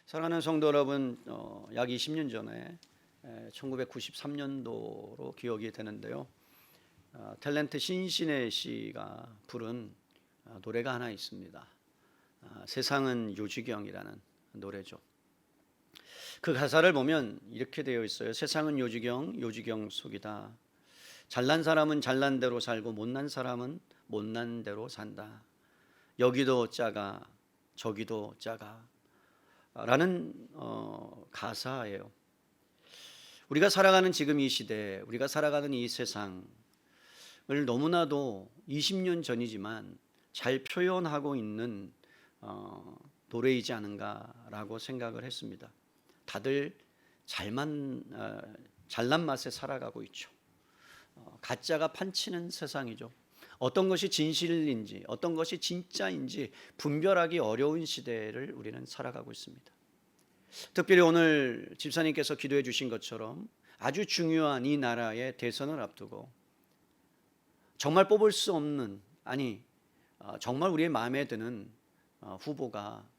사랑하는 성도 여러분, 약 20년 전에 1993년도로 기억이 되는데요. 탤런트 신신혜 씨가 부른 노래가 하나 있습니다. 세상은 요지경이라는 노래죠. 그 가사를 보면 이렇게 되어 있어요. 세상은 요지경, 요지경 속이다. 잘난 사람은 잘난 대로 살고 못난 사람은 못난 대로 산다. 여기도 작아 저기도 작아 라는 가사예요. 우리가 살아가는 지금 이 시대, 우리가 살아가는 이 세상을 너무나도 20년 전이지만 잘 표현하고 있는 노래이지 않은가라고 생각을 했습니다. 다들 잘난 맛에 살아가고 있죠. 가짜가 판치는 세상이죠. 어떤 것이 진실인지 어떤 것이 진짜인지 분별하기 어려운 시대를 우리는 살아가고 있습니다. 특별히 오늘 집사님께서 기도해 주신 것처럼 아주 중요한 이 나라의 대선을 앞두고 정말 뽑을 수 없는, 정말 우리의 마음에 드는 후보가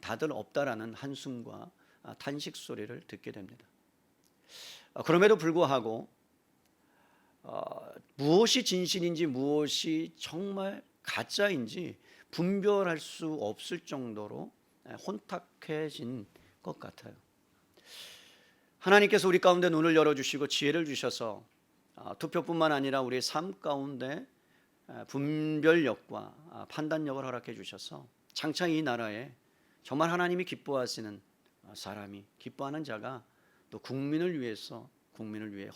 다들 없다라는 한숨과 탄식 소리를 듣게 됩니다. 그럼에도 불구하고 무엇이 진실인지 무엇이 정말 가짜인지 분별할 수 없을 정도로 혼탁해진 것 같아요. 하나님께서 우리 가운데 눈을 열어주시고 지혜를 주셔서 투표뿐만 아니라 우리의 삶 가운데 분별력과 판단력을 허락해 주셔서 장차 이 나라에 정말 하나님이 기뻐하시는 사람이, 기뻐하는 자가 또 국민을 위해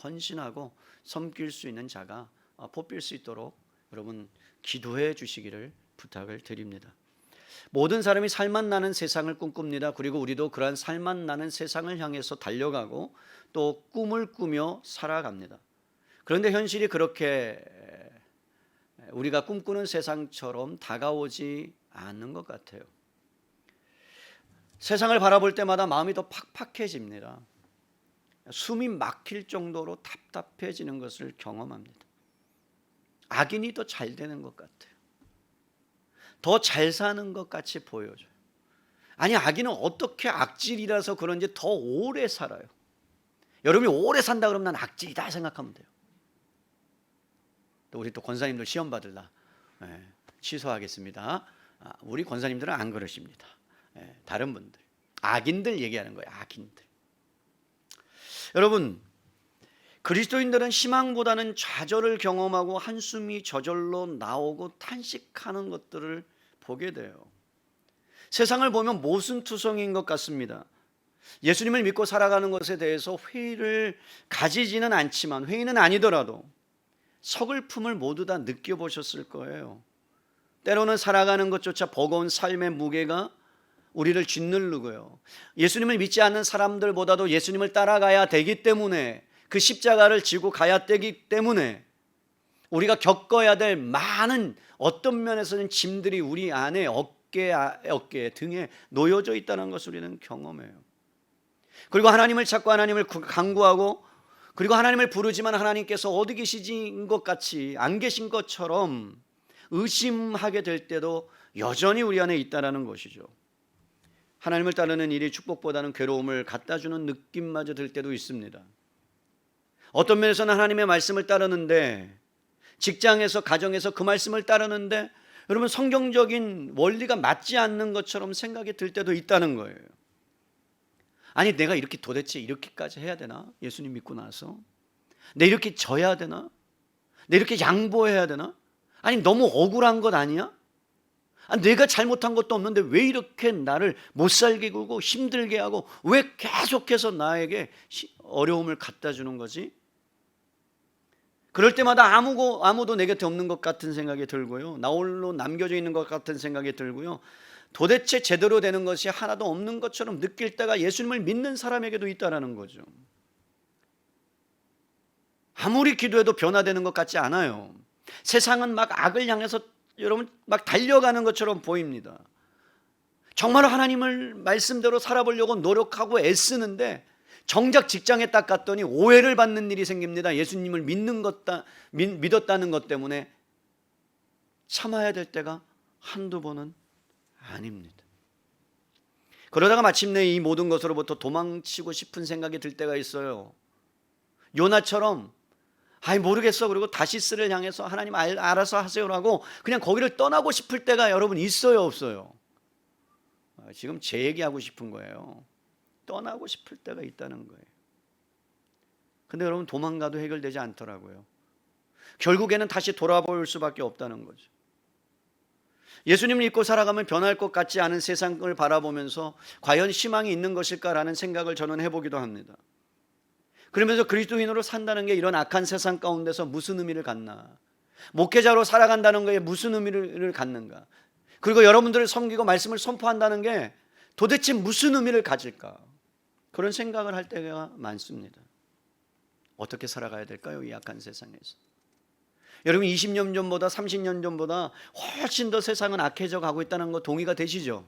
헌신하고 섬길 수 있는 자가 뽑힐 수 있도록 여러분 기도해 주시기를 부탁을 드립니다. 모든 사람이 살맛 나는 세상을 꿈꿉니다. 그리고 우리도 그러한 살맛 나는 세상을 향해서 달려가고 또 꿈을 꾸며 살아갑니다. 그런데 현실이 그렇게 우리가 꿈꾸는 세상처럼 다가오지 않는 것 같아요. 세상을 바라볼 때마다 마음이 더 팍팍해집니다. 숨이 막힐 정도로 답답해지는 것을 경험합니다. 악인이 더 잘 되는 것 같아요. 더 잘 사는 것 같이 보여져요. 악인은 어떻게 악질이라서 그런지 더 오래 살아요. 여러분이 오래 산다 그러면 난 악질이다 생각하면 돼요. 또 우리 또 권사님들 시험 받으려 취소하겠습니다. 우리 권사님들은 안 그러십니다. 다른 분들, 악인들 얘기하는 거예요. 악인들. 여러분, 그리스도인들은 희망보다는 좌절을 경험하고 한숨이 저절로 나오고 탄식하는 것들을 보게 돼요. 세상을 보면 모순투성인 것 같습니다. 예수님을 믿고 살아가는 것에 대해서 회의를 가지지는 않지만, 회의는 아니더라도 서글픔을 모두 다 느껴보셨을 거예요. 때로는 살아가는 것조차 버거운 삶의 무게가 우리를 짓누르고요. 예수님을 믿지 않는 사람들보다도 예수님을 따라가야 되기 때문에, 그 십자가를 지고 가야 되기 때문에 우리가 겪어야 될 많은, 어떤 면에서는 짐들이 우리 안에 어깨에 등에 놓여져 있다는 것을 우리는 경험해요. 그리고 하나님을 찾고 하나님을 간구하고, 그리고 하나님을 부르지만 하나님께서 어디 계시진 것 같이, 안 계신 것처럼 의심하게 될 때도 여전히 우리 안에 있다는 것이죠. 하나님을 따르는 일이 축복보다는 괴로움을 갖다주는 느낌마저 들 때도 있습니다. 어떤 면에서는 하나님의 말씀을 따르는데, 직장에서 가정에서 그 말씀을 따르는데 여러분 성경적인 원리가 맞지 않는 것처럼 생각이 들 때도 있다는 거예요. 내가 이렇게 도대체 이렇게까지 해야 되나? 예수님 믿고 나서 내 이렇게 져야 되나? 내 이렇게 양보해야 되나? 너무 억울한 것 아니야? 내가 잘못한 것도 없는데 왜 이렇게 나를 못 살게 굴고 힘들게 하고 왜 계속해서 나에게 어려움을 갖다 주는 거지? 그럴 때마다 아무도 내 곁에 없는 것 같은 생각이 들고요. 나 홀로 남겨져 있는 것 같은 생각이 들고요. 도대체 제대로 되는 것이 하나도 없는 것처럼 느낄 때가 예수님을 믿는 사람에게도 있다는 거죠. 아무리 기도해도 변화되는 것 같지 않아요. 세상은 막 악을 향해서 여러분 막 달려가는 것처럼 보입니다. 정말 하나님을 말씀대로 살아보려고 노력하고 애쓰는데 정작 직장에 딱 갔더니 오해를 받는 일이 생깁니다. 예수님을 믿었다는 것 때문에 참아야 될 때가 한두 번은 아닙니다. 그러다가 마침내 이 모든 것으로부터 도망치고 싶은 생각이 들 때가 있어요. 요나처럼 아이 모르겠어 그리고 다시스를 향해서 하나님 알아서 하세요라고 그냥 거기를 떠나고 싶을 때가 여러분 있어요 없어요? 지금 제 얘기하고 싶은 거예요. 떠나고 싶을 때가 있다는 거예요. 근데 여러분 도망가도 해결되지 않더라고요. 결국에는 다시 돌아볼 수밖에 없다는 거죠. 예수님을 믿고 살아가면 변할 것 같지 않은 세상을 바라보면서 과연 희망이 있는 것일까라는 생각을 저는 해보기도 합니다. 그러면서 그리스도인으로 산다는 게 이런 악한 세상 가운데서 무슨 의미를 갖나, 목회자로 살아간다는 것에 무슨 의미를 갖는가, 그리고 여러분들을 섬기고 말씀을 선포한다는 게 도대체 무슨 의미를 가질까, 그런 생각을 할 때가 많습니다. 어떻게 살아가야 될까요? 이 악한 세상에서. 여러분 20년 전보다 30년 전보다 훨씬 더 세상은 악해져 가고 있다는 거 동의가 되시죠?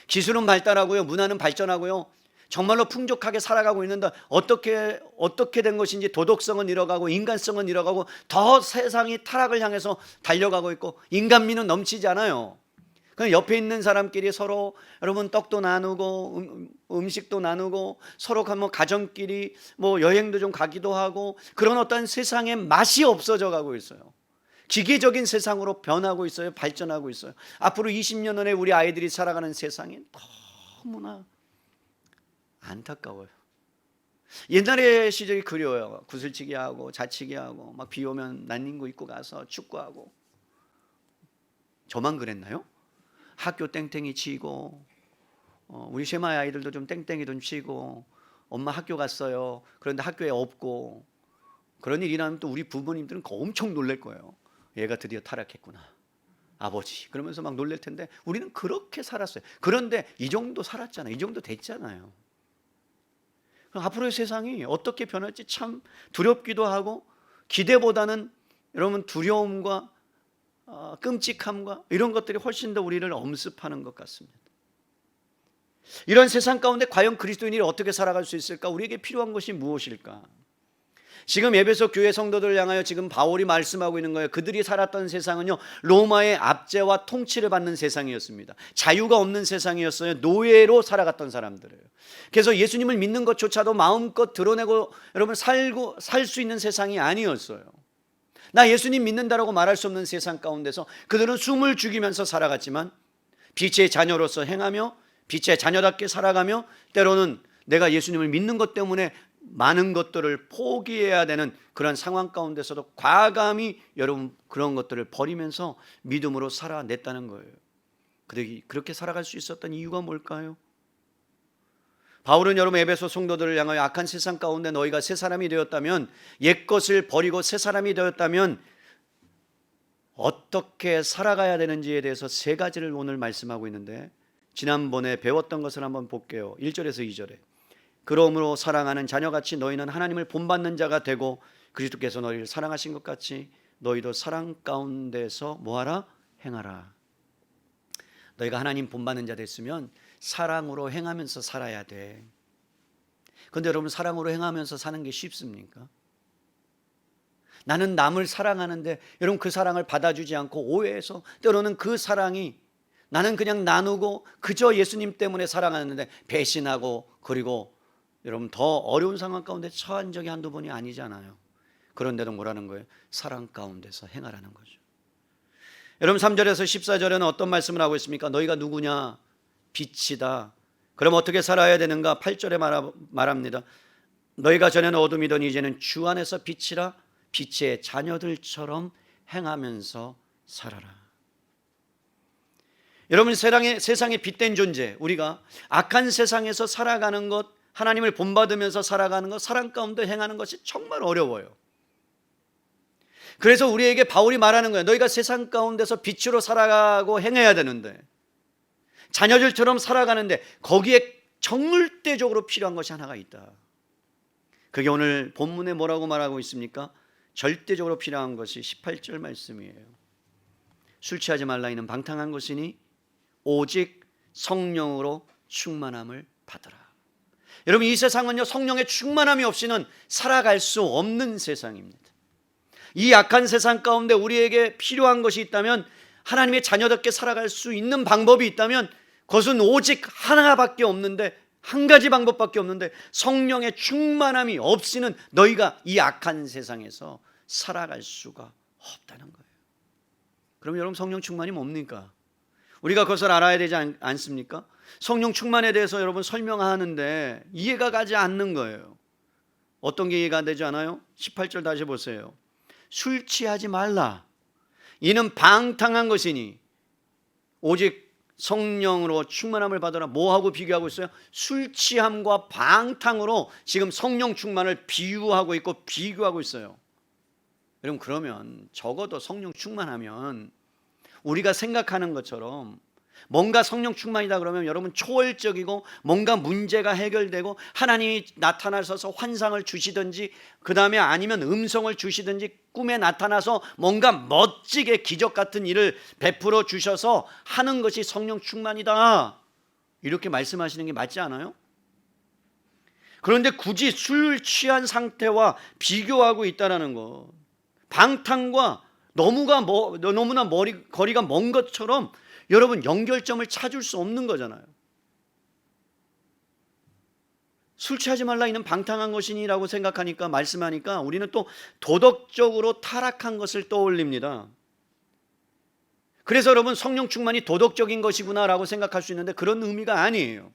기술은 발달하고요, 문화는 발전하고요, 정말로 풍족하게 살아가고 있는데 어떻게 된 것인지 도덕성은 잃어가고 인간성은 잃어가고 더 세상이 타락을 향해서 달려가고 있고 인간미는 넘치지 않아요. 그냥 옆에 있는 사람끼리 서로 여러분 떡도 나누고 음식도 나누고 서로 뭐 가정끼리 뭐 여행도 좀 가기도 하고 그런 어떤 세상의 맛이 없어져 가고 있어요. 기계적인 세상으로 변하고 있어요. 발전하고 있어요. 앞으로 20년 후에 우리 아이들이 살아가는 세상이 너무나 안타까워요. 옛날의 시절이 그리워요. 구슬치기 하고 자치기 하고 막 비 오면 난닝구 입고 가서 축구하고. 저만 그랬나요? 학교 땡땡이 치고 우리 쉐마의 아이들도 좀 땡땡이 좀 치고 엄마 학교 갔어요. 그런데 학교에 없고 그런 일이 나면 또 우리 부모님들은 엄청 놀랄 거예요. 얘가 드디어 타락했구나. 아버지. 그러면서 막 놀랄 텐데 우리는 그렇게 살았어요. 그런데 이 정도 살았잖아요. 이 정도 됐잖아요. 앞으로의 세상이 어떻게 변할지 참 두렵기도 하고 기대보다는 여러분 두려움과 끔찍함과 이런 것들이 훨씬 더 우리를 엄습하는 것 같습니다. 이런 세상 가운데 과연 그리스도인이 어떻게 살아갈 수 있을까? 우리에게 필요한 것이 무엇일까? 지금 에베소 교회 성도들을 향하여 지금 바울이 말씀하고 있는 거예요. 그들이 살았던 세상은요, 로마의 압제와 통치를 받는 세상이었습니다. 자유가 없는 세상이었어요. 노예로 살아갔던 사람들이에요. 그래서 예수님을 믿는 것조차도 마음껏 드러내고 여러분 살 수 있는 세상이 아니었어요. 나 예수님 믿는다라고 말할 수 없는 세상 가운데서 그들은 숨을 죽이면서 살아갔지만 빛의 자녀로서 행하며 빛의 자녀답게 살아가며 때로는 내가 예수님을 믿는 것 때문에 많은 것들을 포기해야 되는 그런 상황 가운데서도 과감히 여러분 그런 것들을 버리면서 믿음으로 살아냈다는 거예요. 그렇게 살아갈 수 있었던 이유가 뭘까요? 바울은 여러분 에베소 성도들을 향하여 악한 세상 가운데 너희가 새 사람이 되었다면, 옛것을 버리고 새 사람이 되었다면 어떻게 살아가야 되는지에 대해서 세 가지를 오늘 말씀하고 있는데, 지난번에 배웠던 것을 한번 볼게요. 1절에서 2절에 그러므로 사랑하는 자녀같이 너희는 하나님을 본받는 자가 되고 그리스도께서 너희를 사랑하신 것 같이 너희도 사랑 가운데서 뭐하라? 행하라. 너희가 하나님 본받는 자 됐으면 사랑으로 행하면서 살아야 돼. 그런데 여러분 사랑으로 행하면서 사는 게 쉽습니까? 나는 남을 사랑하는데 여러분 그 사랑을 받아주지 않고 오해해서 때로는 그 사랑이 나는 그냥 나누고 그저 예수님 때문에 사랑하는데 배신하고 그리고 여러분 더 어려운 상황 가운데 처한 적이 한두 번이 아니잖아요. 그런데도 뭐라는 거예요? 사랑 가운데서 행하라는 거죠. 여러분 3절에서 14절에는 어떤 말씀을 하고 있습니까? 너희가 누구냐? 빛이다. 그럼 어떻게 살아야 되는가? 8절에 말합니다. 너희가 전에는 어둠이더니 이제는 주 안에서 빛이라. 빛의 자녀들처럼 행하면서 살아라. 여러분 세상에 빛된 존재, 우리가 악한 세상에서 살아가는 것, 하나님을 본받으면서 살아가는 것, 사랑 가운데 행하는 것이 정말 어려워요. 그래서 우리에게 바울이 말하는 거예요. 너희가 세상 가운데서 빛으로 살아가고 행해야 되는데, 자녀들처럼 살아가는데 거기에 절대적으로 필요한 것이 하나가 있다. 그게 오늘 본문에 뭐라고 말하고 있습니까? 절대적으로 필요한 것이 18절 말씀이에요. 술 취하지 말라 이는 방탕한 것이니 오직 성령으로 충만함을 받으라. 여러분 이 세상은요 성령의 충만함이 없이는 살아갈 수 없는 세상입니다. 이 악한 세상 가운데 우리에게 필요한 것이 있다면, 하나님의 자녀답게 살아갈 수 있는 방법이 있다면 그것은 오직 하나밖에 없는데, 한 가지 방법밖에 없는데, 성령의 충만함이 없이는 너희가 이 악한 세상에서 살아갈 수가 없다는 거예요. 그럼 여러분, 성령 충만이 뭡니까? 우리가 그것을 알아야 되지 않습니까? 성령 충만에 대해서 여러분 설명하는데 이해가 가지 않는 거예요. 어떤 게 이해가 되지 않아요? 18절 다시 보세요. 술 취하지 말라. 이는 방탕한 것이니 오직 성령으로 충만함을 받으라. 뭐하고 비교하고 있어요? 술 취함과 방탕으로 지금 성령 충만을 비유하고 있고 비교하고 있어요. 여러분, 그러면 적어도 성령 충만하면 우리가 생각하는 것처럼 뭔가 성령 충만이다 그러면 여러분 초월적이고 뭔가 문제가 해결되고 하나님이 나타나셔서 환상을 주시든지, 그 다음에 아니면 음성을 주시든지, 꿈에 나타나서 뭔가 멋지게 기적 같은 일을 베풀어 주셔서 하는 것이 성령 충만이다, 이렇게 말씀하시는 게 맞지 않아요? 그런데 굳이 술 취한 상태와 비교하고 있다는 것, 방탕과 너무나 거리가 먼 것처럼 여러분 연결점을 찾을 수 없는 거잖아요. 술 취하지 말라 이는 방탕한 것이니라고 생각하니까, 말씀하니까 우리는 또 도덕적으로 타락한 것을 떠올립니다. 그래서 여러분, 성령 충만이 도덕적인 것이구나라고 생각할 수 있는데 그런 의미가 아니에요.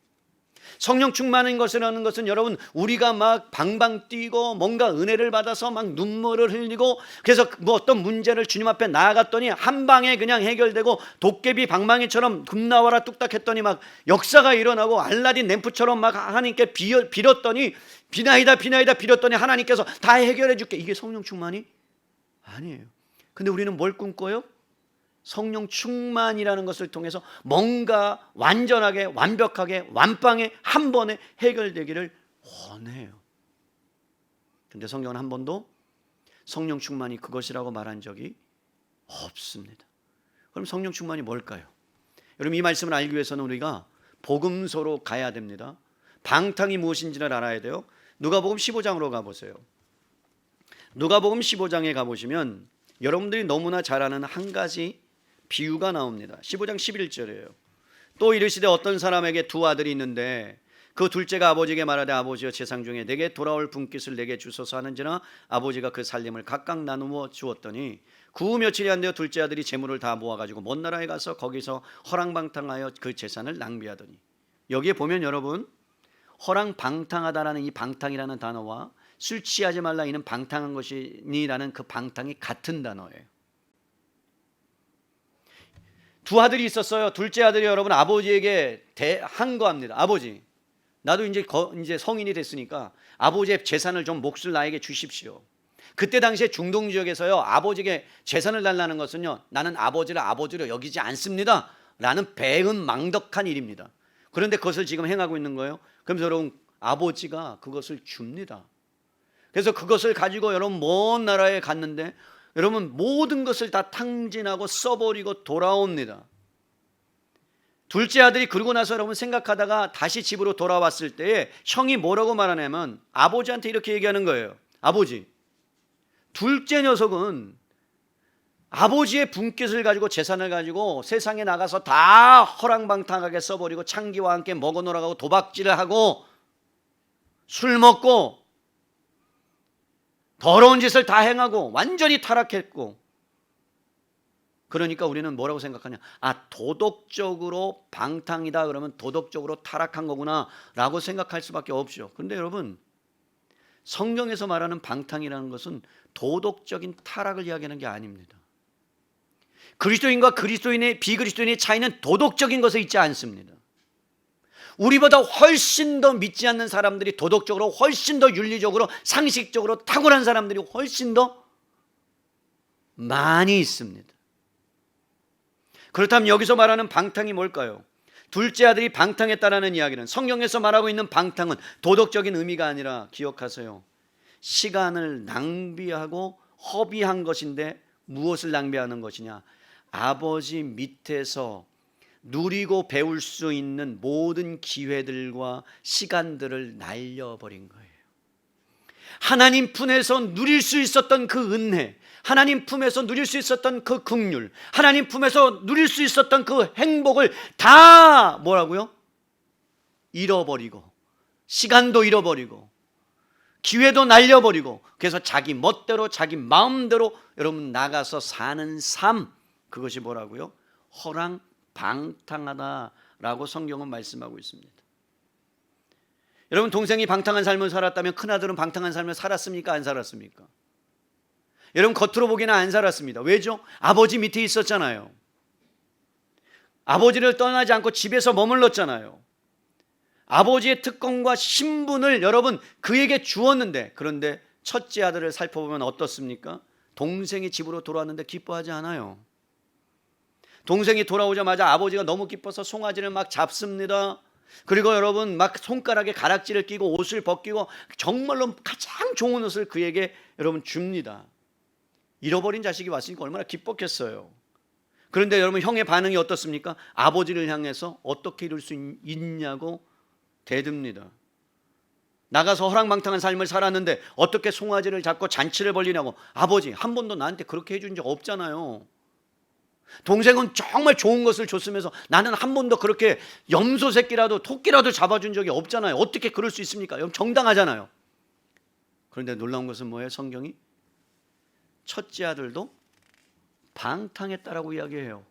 성령 충만인 것이라는 것은 여러분, 우리가 막 방방 뛰고 뭔가 은혜를 받아서 막 눈물을 흘리고, 그래서 뭐 어떤 문제를 주님 앞에 나아갔더니 한 방에 그냥 해결되고, 도깨비 방망이처럼 금 나와라 뚝딱 했더니 막 역사가 일어나고, 알라딘 램프처럼 막 하나님께 빌었더니 비나이다 빌었더니 하나님께서 다 해결해 줄게, 이게 성령 충만이 아니에요. 근데 우리는 뭘 꿈꿔요? 성령 충만이라는 것을 통해서 뭔가 완전하게, 완벽하게, 완빵에 한 번에 해결되기를 원해요. 근데 성경은 한 번도 성령 충만이 그것이라고 말한 적이 없습니다. 그럼 성령 충만이 뭘까요? 여러분, 이 말씀을 알기 위해서는 우리가 복음서로 가야 됩니다. 방탕이 무엇인지를 알아야 돼요. 누가복음 15장으로 가보세요. 누가복음 15장에 가보시면 여러분들이 너무나 잘 아는 한 가지 비유가 나옵니다. 15장 11절이에요. 또 이르시되 어떤 사람에게 두 아들이 있는데 그 둘째가 아버지에게 말하되 아버지여 재상 중에 내게 돌아올 분깃을 내게 주소서 하는지라 아버지가 그 살림을 각각 나누어 주었더니 구 며칠이 안 되어 둘째 아들이 재물을 다 모아가지고 먼 나라에 가서 거기서 허랑방탕하여 그 재산을 낭비하더니, 여기에 보면 여러분, 허랑방탕하다라는 이 방탕이라는 단어와 술 취하지 말라 이는 방탕한 것이니라는 그 방탕이 같은 단어예요. 두 아들이 있었어요. 둘째 아들이 여러분 아버지에게 항거합니다. 아버지, 나도 이제 성인이 됐으니까 아버지의 재산을 좀 몫을 나에게 주십시오. 그때 당시에 중동 지역에서요, 아버지에게 재산을 달라는 것은요, 나는 아버지를 아버지로 여기지 않습니다 라는 배은망덕한 일입니다. 그런데 그것을 지금 행하고 있는 거예요. 그럼 여러분, 아버지가 그것을 줍니다. 그래서 그것을 가지고 여러분 먼 나라에 갔는데 여러분 모든 것을 다 탕진하고 써버리고 돌아옵니다. 둘째 아들이 그러고 나서 여러분 생각하다가 다시 집으로 돌아왔을 때에 형이 뭐라고 말하냐면 아버지한테 이렇게 얘기하는 거예요. 아버지, 둘째 녀석은 아버지의 분깃을 가지고 재산을 가지고 세상에 나가서 다 허랑방탕하게 써버리고 창기와 함께 먹어 놀아가고 도박질을 하고 술 먹고 더러운 짓을 다 행하고 완전히 타락했고, 그러니까 우리는 뭐라고 생각하냐, 도덕적으로 방탕이다 그러면 도덕적으로 타락한 거구나 라고 생각할 수밖에 없죠. 그런데 여러분, 성경에서 말하는 방탕이라는 것은 도덕적인 타락을 이야기하는 게 아닙니다. 그리스도인과 비그리스도인의 차이는 도덕적인 것에 있지 않습니다. 우리보다 훨씬 더 믿지 않는 사람들이 도덕적으로, 훨씬 더 윤리적으로, 상식적으로 탁월한 사람들이 훨씬 더 많이 있습니다. 그렇다면 여기서 말하는 방탕이 뭘까요? 둘째 아들이 방탕했다라는 이야기는, 성경에서 말하고 있는 방탕은 도덕적인 의미가 아니라 기억하세요, 시간을 낭비하고 허비한 것인데 무엇을 낭비하는 것이냐, 아버지 밑에서 누리고 배울 수 있는 모든 기회들과 시간들을 날려버린 거예요. 하나님 품에서 누릴 수 있었던 그 은혜, 하나님 품에서 누릴 수 있었던 그 긍휼, 하나님 품에서 누릴 수 있었던 그 행복을 다 뭐라고요? 잃어버리고, 시간도 잃어버리고, 기회도 날려버리고, 그래서 자기 멋대로 자기 마음대로 여러분 나가서 사는 삶, 그것이 뭐라고요? 허랑방탕하다라고 성경은 말씀하고 있습니다. 여러분, 동생이 방탕한 삶을 살았다면 큰아들은 방탕한 삶을 살았습니까? 안 살았습니까? 여러분, 겉으로 보기에는 안 살았습니다. 왜죠? 아버지 밑에 있었잖아요. 아버지를 떠나지 않고 집에서 머물렀잖아요. 아버지의 특권과 신분을 여러분 그에게 주었는데, 그런데 첫째 아들을 살펴보면 어떻습니까? 동생이 집으로 돌아왔는데 기뻐하지 않아요. 동생이 돌아오자마자 아버지가 너무 기뻐서 송아지를 막 잡습니다. 그리고 여러분 막 손가락에 가락지를 끼고 옷을 벗기고 정말로 가장 좋은 옷을 그에게 여러분 줍니다. 잃어버린 자식이 왔으니까 얼마나 기뻤겠어요. 그런데 여러분 형의 반응이 어떻습니까? 아버지를 향해서 어떻게 이룰 수 있냐고 대듭니다. 나가서 허랑방탕한 삶을 살았는데 어떻게 송아지를 잡고 잔치를 벌리냐고. 아버지, 한 번도 나한테 그렇게 해준 적 없잖아요. 동생은 정말 좋은 것을 줬으면서 나는 한 번도 그렇게 염소 새끼라도 토끼라도 잡아준 적이 없잖아요. 어떻게 그럴 수 있습니까? 정당하잖아요. 그런데 놀라운 것은 뭐예요? 성경이 첫째 아들도 방탕했다라고 이야기해요.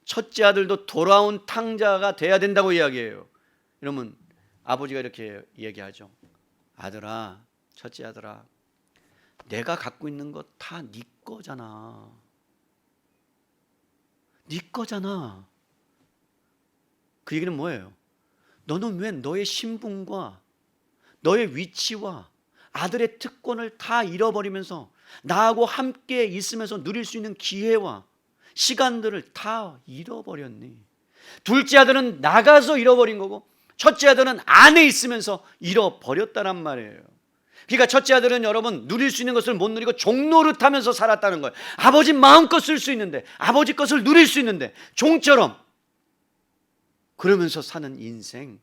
첫째 아들도 돌아온 탕자가 돼야 된다고 이야기해요. 여러분, 아버지가 이렇게 얘기하죠. 아들아, 첫째 아들아, 내가 갖고 있는 거 다 네 거잖아. 네 거잖아. 그 얘기는 뭐예요? 너는 왜 너의 신분과 너의 위치와 아들의 특권을 다 잃어버리면서 나하고 함께 있으면서 누릴 수 있는 기회와 시간들을 다 잃어버렸니? 둘째 아들은 나가서 잃어버린 거고 첫째 아들은 안에 있으면서 잃어버렸다란 말이에요. 그러니까 첫째 아들은 여러분 누릴 수 있는 것을 못 누리고 종노릇하면서 살았다는 거예요. 아버지 마음껏 쓸 수 있는데, 아버지 것을 누릴 수 있는데 종처럼 그러면서 사는 인생,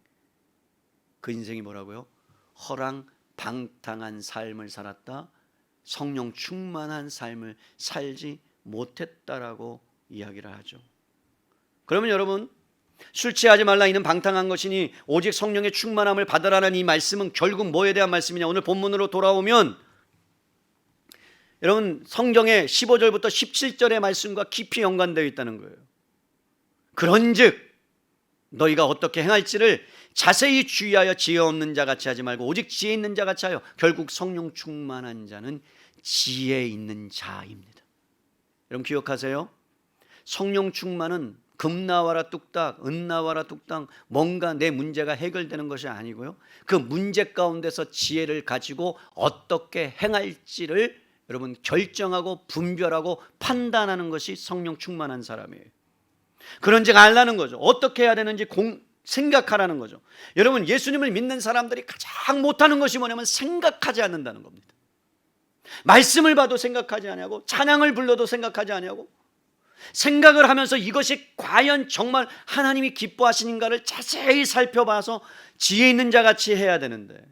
그 인생이 뭐라고요? 허랑방탕한 삶을 살았다, 성령 충만한 삶을 살지 못했다라고 이야기를 하죠. 그러면 여러분, 술 취하지 말라 이는 방탕한 것이니 오직 성령의 충만함을 받으라는 이 말씀은 결국 뭐에 대한 말씀이냐? 오늘 본문으로 돌아오면 여러분 성경의 15절부터 17절의 말씀과 깊이 연관되어 있다는 거예요. 그런즉 너희가 어떻게 행할지를 자세히 주의하여 지혜 없는 자 같이 하지 말고 오직 지혜 있는 자 같이 하여. 결국 성령 충만한 자는 지혜 있는 자입니다. 여러분 기억하세요. 성령 충만은 금 나와라 뚝딱, 은 나와라 뚝딱, 뭔가 내 문제가 해결되는 것이 아니고요, 그 문제 가운데서 지혜를 가지고 어떻게 행할지를 여러분 결정하고 분별하고 판단하는 것이 성령 충만한 사람이에요. 그런즉 알라는 거죠. 어떻게 해야 되는지 생각하라는 거죠. 여러분, 예수님을 믿는 사람들이 가장 못하는 것이 뭐냐면 생각하지 않는다는 겁니다. 말씀을 봐도 생각하지 아니하고 찬양을 불러도 생각하지 아니하고 생각을 하면서 이것이 과연 정말 하나님이 기뻐하시는가를 자세히 살펴봐서 지혜 있는 자같이 해야 되는데,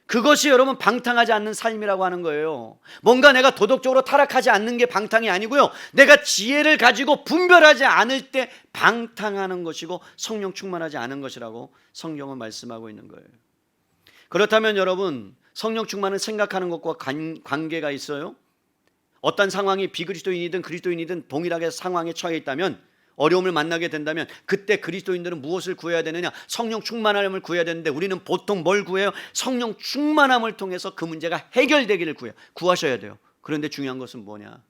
그것이 여러분 방탕하지 않는 삶이라고 하는 거예요. 뭔가 내가 도덕적으로 타락하지 않는 게 방탕이 아니고요, 내가 지혜를 가지고 분별하지 않을 때 방탕하는 것이고 성령 충만하지 않은 것이라고 성경은 말씀하고 있는 거예요. 그렇다면 여러분, 성령 충만은 생각하는 것과 관계가 있어요. 어떤 상황이 비그리스도인이든 그리스도인이든 동일하게 상황에 처해 있다면, 어려움을 만나게 된다면 그때 그리스도인들은 무엇을 구해야 되느냐? 성령 충만함을 구해야 되는데 우리는 보통 뭘 구해요? 성령 충만함을 통해서 그 문제가 해결되기를 구하셔야 돼요. 그런데 중요한 것은 뭐냐?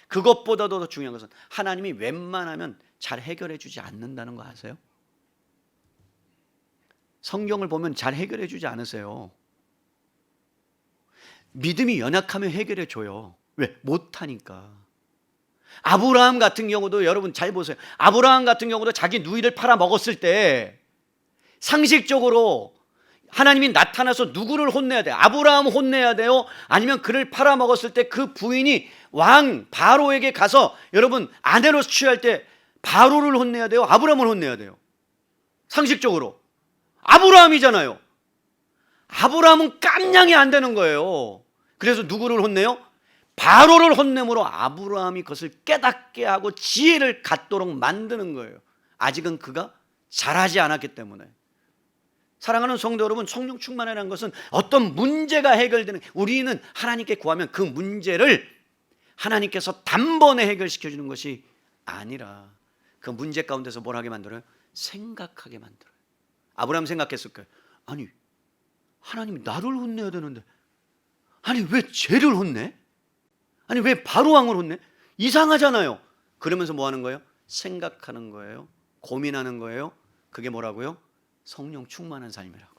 그것보다도 더 중요한 것은 하나님이 웬만하면 잘 해결해 주지 않는다는 거 아세요? 성경을 보면 잘 해결해 주지 않으세요. 믿음이 연약하면 해결해 줘요. 왜? 못하니까. 아브라함 같은 경우도 여러분 잘 보세요. 아브라함 같은 경우도 자기 누이를 팔아먹었을 때 상식적으로 하나님이 나타나서 누구를 혼내야 돼요? 아브라함 혼내야 돼요? 아니면 그를 팔아먹었을 때 그 부인이 왕 바로에게 가서 여러분 아내로 취할 때 바로를 혼내야 돼요? 아브라함을 혼내야 돼요? 상식적으로 아브라함이잖아요. 아브라함은 깜냥이 안 되는 거예요. 그래서 누구를 혼내요? 바로를 혼내므로 아브라함이 그것을 깨닫게 하고 지혜를 갖도록 만드는 거예요. 아직은 그가 잘하지 않았기 때문에. 사랑하는 성도 여러분, 성령 충만이라는 것은 어떤 문제가 해결되는, 우리는 하나님께 구하면 그 문제를 하나님께서 단번에 해결시켜 주는 것이 아니라 그 문제 가운데서 뭘 하게 만들어요? 생각하게 만들어요. 아브라함 생각했을 거예요. 아니, 하나님이 나를 혼내야 되는데, 아니 왜 쟤를 혼내? 아니 왜 바로 왕을 혼내? 이상하잖아요. 그러면서 뭐 하는 거예요? 생각하는 거예요. 고민하는 거예요. 그게 뭐라고요? 성령 충만한 삶이라고요.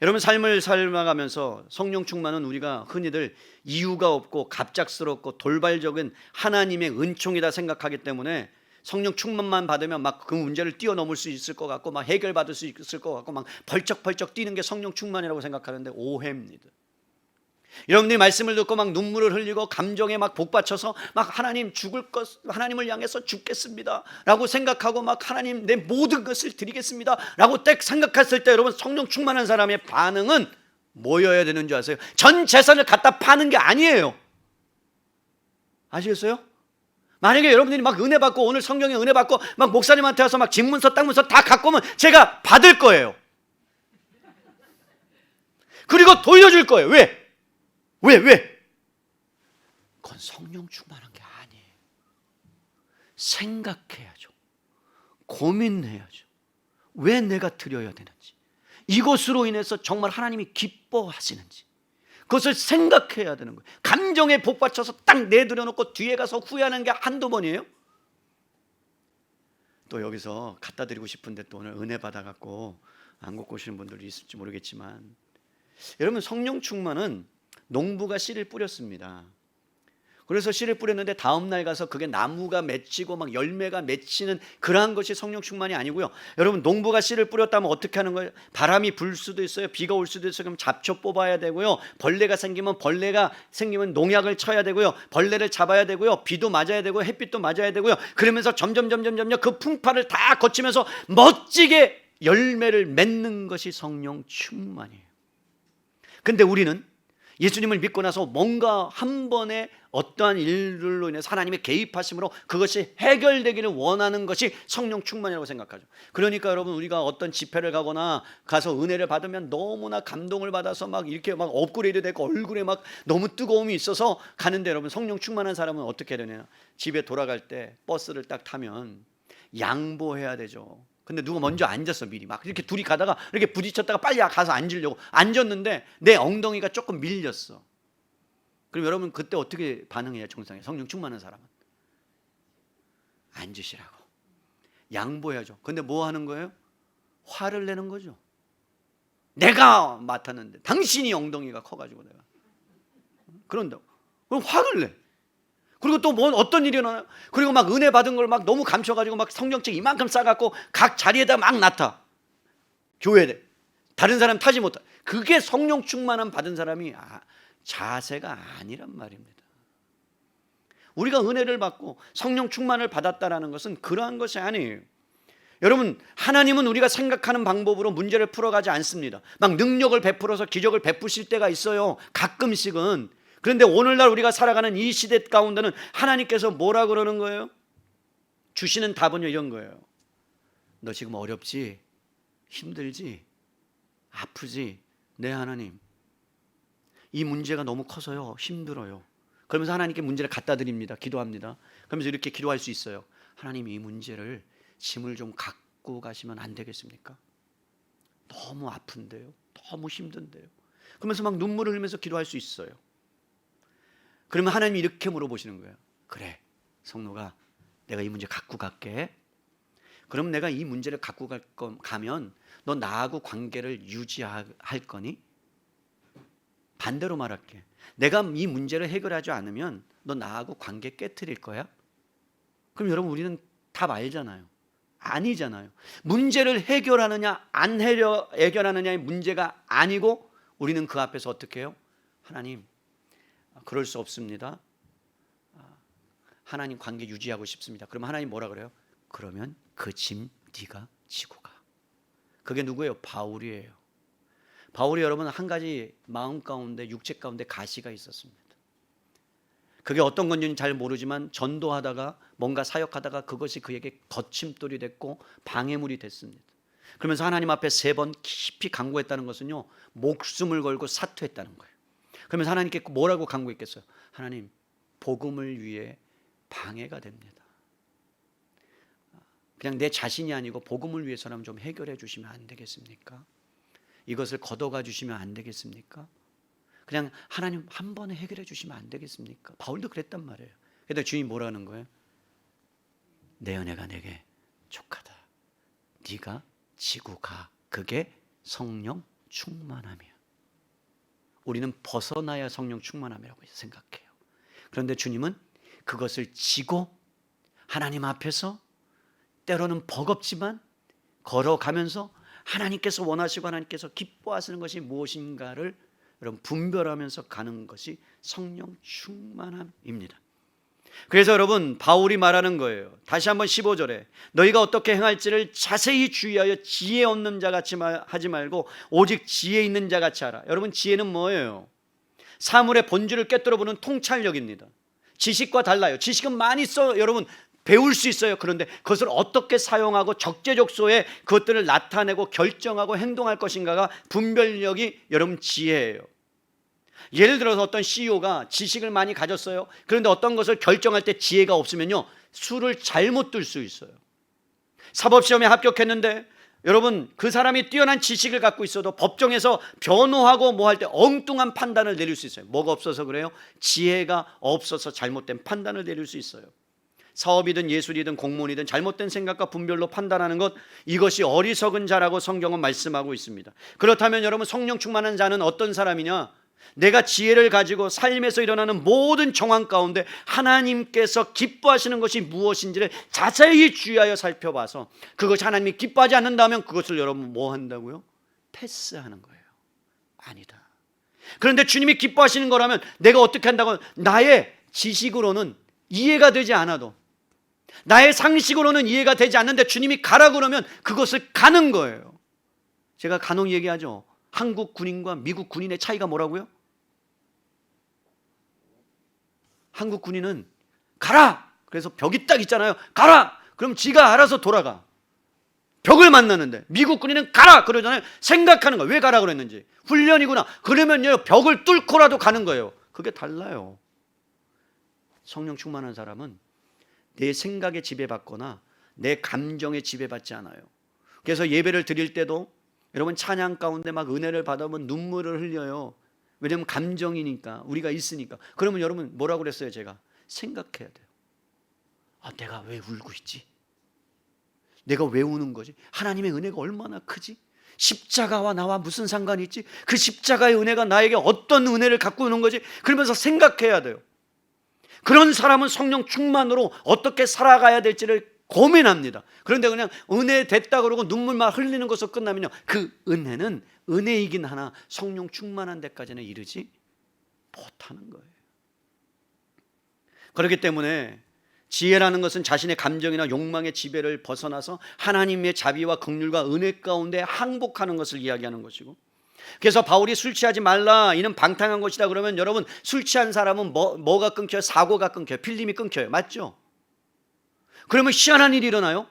여러분, 삶을 살아가면서 성령 충만은 우리가 흔히들 이유가 없고 갑작스럽고 돌발적인 하나님의 은총이다 생각하기 때문에 성령 충만만 받으면 막 그 문제를 뛰어넘을 수 있을 것 같고 막 해결받을 수 있을 것 같고 막 벌쩍벌쩍 뛰는 게 성령 충만이라고 생각하는데 오해입니다. 여러분들이 말씀을 듣고 막 눈물을 흘리고 감정에 막 복받쳐서 막 하나님 죽을 것, 하나님을 향해서 죽겠습니다 라고 생각하고 막 하나님 내 모든 것을 드리겠습니다 라고 딱 생각했을 때 여러분, 성령 충만한 사람의 반응은 뭐여야 되는 줄 아세요? 전 재산을 갖다 파는 게 아니에요. 아시겠어요? 만약에 여러분들이 막 은혜 받고 오늘 성경에 은혜 받고 막 목사님한테 와서 막 집문서 땅문서 다 갖고 오면 제가 받을 거예요. 그리고 돌려줄 거예요. 왜? 그건 성령 충만한 게 아니에요. 생각해야죠. 고민해야죠. 왜 내가 드려야 되는지, 이것으로 인해서 정말 하나님이 기뻐하시는지 그것을 생각해야 되는 거예요. 감정에 복받쳐서 딱 내드려놓고 뒤에 가서 후회하는 게 한두 번이에요? 또 여기서 갖다 드리고 싶은데 또 오늘 은혜 받아갖고 안 갖고 오시는 분들이 있을지 모르겠지만, 여러분, 성령 충만은 농부가 씨를 뿌렸습니다. 그래서 씨를 뿌렸는데 다음날 가서 그게 나무가 맺히고 막 열매가 맺히는 그러한 것이 성령 충만이 아니고요. 여러분, 농부가 씨를 뿌렸다면 어떻게 하는 거예요? 바람이 불 수도 있어요. 비가 올 수도 있어요. 그럼 잡초 뽑아야 되고요. 벌레가 생기면 농약을 쳐야 되고요. 벌레를 잡아야 되고요. 비도 맞아야 되고 햇빛도 맞아야 되고요. 그러면서 점점 그 풍파를 다 거치면서 멋지게 열매를 맺는 것이 성령 충만이에요. 근데 우리는 예수님을 믿고 나서 뭔가 한 번에 어떠한 일들로 인해서 하나님의 개입하심으로 그것이 해결되기를 원하는 것이 성령 충만이라고 생각하죠. 그러니까 여러분, 우리가 어떤 집회를 가거나 가서 은혜를 받으면 너무나 감동을 받아서 막 이렇게 막 업그레이드 되고 얼굴에 막 너무 뜨거움이 있어서 가는데, 여러분, 성령 충만한 사람은 어떻게 되냐? 집에 돌아갈 때 버스를 딱 타면 양보해야 되죠. 근데 누가 먼저 앉았어. 미리 막 이렇게 둘이 가다가 이렇게 부딪혔다가 빨리 가서 앉으려고 앉았는데 내 엉덩이가 조금 밀렸어. 그럼 여러분, 그때 어떻게 반응해야 정상이에요? 성령 충만한 사람은 앉으시라고 양보해야죠. 근데 뭐 하는 거예요? 화를 내는 거죠. 내가 맡았는데 당신이 엉덩이가 커가지고 내가 그런다고. 그럼 화를 내. 그리고 또 뭐 어떤 일이 일어나요? 그리고 막 은혜 받은 걸 막 너무 감춰가지고 막 성경책 이만큼 싸갖고 각 자리에다 막 놔타. 교회에 다른 사람 타지 못하. 그게 성령 충만함 받은 사람이 자세가 아니란 말입니다. 우리가 은혜를 받고 성령 충만을 받았다라는 것은 그러한 것이 아니에요. 여러분, 하나님은 우리가 생각하는 방법으로 문제를 풀어가지 않습니다. 막 능력을 베풀어서 기적을 베푸실 때가 있어요. 가끔씩은. 그런데 오늘날 우리가 살아가는 이 시대 가운데는 하나님께서 뭐라 그러는 거예요? 주시는 답은요, 이런 거예요. 너 지금 어렵지? 힘들지? 아프지? 네, 하나님, 이 문제가 너무 커서요 힘들어요. 그러면서 하나님께 문제를 갖다 드립니다. 기도합니다. 그러면서 이렇게 기도할 수 있어요. 하나님, 이 문제를 짐을 좀 갖고 가시면 안 되겠습니까? 너무 아픈데요, 너무 힘든데요. 그러면서 막 눈물을 흘리면서 기도할 수 있어요. 그러면 하나님이 이렇게 물어보시는 거예요. 그래, 성노가, 내가 이 문제 갖고 갈게. 그럼 내가 이 문제를 갖고 가면 너 나하고 관계를 유지할 거니? 반대로 말할게. 내가 이 문제를 해결하지 않으면 너 나하고 관계 깨트릴 거야? 그럼 여러분, 우리는 답 알잖아요. 아니잖아요. 문제를 해결하느냐 안 해결하느냐의 문제가 아니고 우리는 그 앞에서 어떻게 해요? 하나님, 그럴 수 없습니다. 하나님 관계 유지하고 싶습니다. 그러면 하나님 뭐라 그래요? 그러면 그 짐 네가 지고 가. 그게 누구예요? 바울이에요. 바울이 여러분 한 가지 마음 가운데 육체 가운데 가시가 있었습니다. 그게 어떤 건지는 잘 모르지만 전도하다가 뭔가 사역하다가 그것이 그에게 거침돌이 됐고 방해물이 됐습니다. 그러면서 하나님 앞에 3번 깊이 간구했다는 것은요, 목숨을 걸고 사퇴했다는 거예요. 그러면서 하나님께 뭐라고 간구했겠어요? 하나님, 복음을 위해 방해가 됩니다. 그냥 내 자신이 아니고 복음을 위해서라면 좀 해결해 주시면 안 되겠습니까? 이것을 걷어가 주시면 안 되겠습니까? 그냥 하나님 한 번에 해결해 주시면 안 되겠습니까? 바울도 그랬단 말이에요. 그런데 주님이 뭐라는 거예요? 내 은혜가 내게 족하다. 네가 지고 가. 그게 성령 충만함이야. 우리는 벗어나야 성령 충만함이라고 생각해요. 그런데 주님은 그것을 지고 하나님 앞에서 때로는 버겁지만 걸어가면서 하나님께서 원하시고 하나님께서 기뻐하시는 것이 무엇인가를 여러분 분별하면서 가는 것이 성령 충만함입니다. 그래서 여러분 바울이 말하는 거예요. 다시 한번 15절에 너희가 어떻게 행할지를 자세히 주의하여 지혜 없는 자같이 하지 말고 오직 지혜 있는 자같이 하라. 여러분 지혜는 뭐예요? 사물의 본질을 꿰뚫어 보는 통찰력입니다. 지식과 달라요. 지식은 많이 여러분 배울 수 있어요. 그런데 그것을 어떻게 사용하고 적재적소에 그것들을 나타내고 결정하고 행동할 것인가가 분별력이 여러분 지혜예요. 예를 들어서 어떤 CEO가 지식을 많이 가졌어요. 그런데 어떤 것을 결정할 때 지혜가 없으면요, 수를 잘못 들 수 있어요. 사법시험에 합격했는데 여러분 그 사람이 뛰어난 지식을 갖고 있어도 법정에서 변호하고 뭐 할 때 엉뚱한 판단을 내릴 수 있어요. 뭐가 없어서 그래요? 지혜가 없어서 잘못된 판단을 내릴 수 있어요. 사업이든 예술이든 공무원이든 잘못된 생각과 분별로 판단하는 것, 이것이 어리석은 자라고 성경은 말씀하고 있습니다. 그렇다면 여러분 성령 충만한 자는 어떤 사람이냐? 내가 지혜를 가지고 삶에서 일어나는 모든 정황 가운데 하나님께서 기뻐하시는 것이 무엇인지를 자세히 주의하여 살펴봐서 그것이 하나님이 기뻐하지 않는다면 그것을 여러분 뭐 한다고요? 패스하는 거예요. 아니다. 그런데 주님이 기뻐하시는 거라면 내가 어떻게 한다고, 나의 지식으로는 이해가 되지 않아도, 나의 상식으로는 이해가 되지 않는데 주님이 가라 그러면 그것을 가는 거예요. 제가 간혹 얘기하죠. 한국 군인과 미국 군인의 차이가 뭐라고요? 한국 군인은 가라! 그래서 벽이 딱 있잖아요. 가라! 그럼 지가 알아서 돌아가. 벽을 만나는데 미국 군인은 가라! 그러잖아요. 생각하는 거예요. 왜 가라 그랬는지. 훈련이구나. 그러면요 벽을 뚫고라도 가는 거예요. 그게 달라요. 성령 충만한 사람은 내 생각에 지배받거나 내 감정에 지배받지 않아요. 그래서 예배를 드릴 때도 여러분 찬양 가운데 막 은혜를 받아보면 눈물을 흘려요. 왜냐하면 감정이니까, 우리가 있으니까. 그러면 여러분 뭐라고 그랬어요? 제가 생각해야 돼요. 아, 내가 왜 울고 있지? 내가 왜 우는 거지? 하나님의 은혜가 얼마나 크지? 십자가와 나와 무슨 상관이 있지? 그 십자가의 은혜가 나에게 어떤 은혜를 갖고 오는 거지? 그러면서 생각해야 돼요. 그런 사람은 성령 충만으로 어떻게 살아가야 될지를 고민합니다. 그런데 그냥 은혜 됐다 그러고 눈물만 흘리는 것으로 끝나면요, 그 은혜는 은혜이긴 하나 성령 충만한 데까지는 이르지 못하는 거예요. 그렇기 때문에 지혜라는 것은 자신의 감정이나 욕망의 지배를 벗어나서 하나님의 자비와 긍휼과 은혜 가운데 항복하는 것을 이야기하는 것이고, 그래서 바울이 술 취하지 말라, 이는 방탕한 것이다 그러면 여러분 술 취한 사람은 뭐가 끊겨요? 사고가 끊겨요. 필름이 끊겨요. 맞죠? 그러면 희한한 일이 일어나요.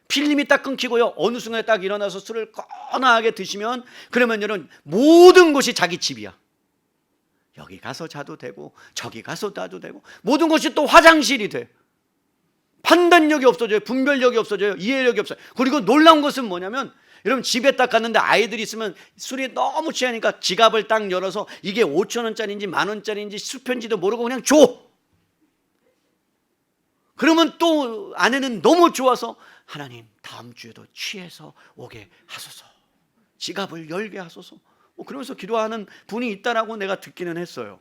필름이 딱 끊기고요, 어느 순간에 딱 일어나서 술을 거나하게 드시면 그러면 여러분 모든 것이 자기 집이야. 여기 가서 자도 되고 저기 가서 자도 되고 모든 것이 또 화장실이 돼. 판단력이 없어져요. 분별력이 없어져요. 이해력이 없어요. 그리고 놀라운 것은 뭐냐면 여러분 집에 딱 갔는데 아이들이 있으면 술이 너무 취하니까 지갑을 딱 열어서 이게 5,000원짜리인지 10,000원짜리인지 수표인지도 모르고 그냥 줘. 그러면 또 아내는 너무 좋아서 하나님 다음 주에도 취해서 오게 하소서, 지갑을 열게 하소서, 그러면서 기도하는 분이 있다라고 내가 듣기는 했어요.